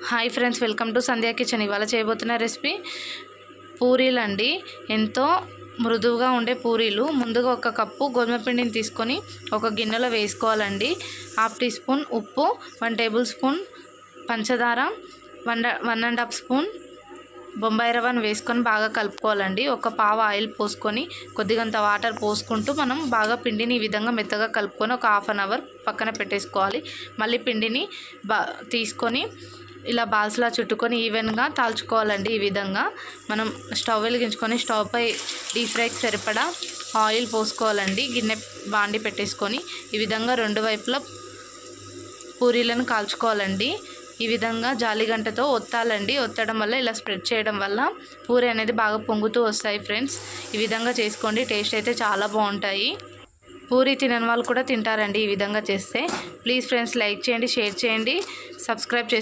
Hi friends, welcome to Sandhya kitchen. ఇవాళ చేయబోతున్న recipe పూరీలు అండి. ఎంతో మృదువుగా ఉండే పూరీలు. ముందుగా ఒక కప్పు గోధుమ పిండిని తీసుకొని ఒక గిన్నెలో వేసుకోవాలండి. 1/2 టీ స్పూన్ ఉప్పు, 1 టేబుల్ స్పూన్ పంచదార, 1.5 స్పూన్ బొంబాయి రవ్వను వేసుకొని బాగా కలుపుకోవాలండి. ఒక పావు ఆయిల్ పోసుకొని కొద్దిగంత వాటర్ పోసుకుంటూ మనం బాగా పిండిని ఈ విధంగా మెత్తగా కలుపుకొని ఒక 1/2 అవర్ పక్కన పెట్టేసుకోవాలి. మళ్ళీ పిండిని తీసుకొని ఇలా బాల్స్లా చుట్టుకొని ఈవెన్గా తాల్చుకోవాలండి. ఈ విధంగా మనం స్టవ్ వెలిగించుకొని స్టవ్ పై డీప్ ఫ్రైకి సరిపడా ఆయిల్ పోసుకోవాలండి. గిన్నె బాండి పెట్టేసుకొని ఈ విధంగా 2 వైపులా పూరీలను కాల్చుకోవాలండి. ఈ విధంగా జాలిగంటతో ఒత్తాలండి. ఒత్తడం వల్ల ఇలా స్ప్రెడ్ చేయడం వల్ల పూరి అనేది బాగా పొంగుతూ వస్తాయి ఫ్రెండ్స్. ఈ విధంగా చేసుకోండి, టేస్ట్ అయితే చాలా బాగుంటాయి. పూరి తినని వాళ్ళు కూడా తింటారండి ఈ విధంగా చేస్తే. ప్లీజ్ ఫ్రెండ్స్, లైక్ చేయండి, షేర్ చేయండి, సబ్స్క్రైబ్ చేసి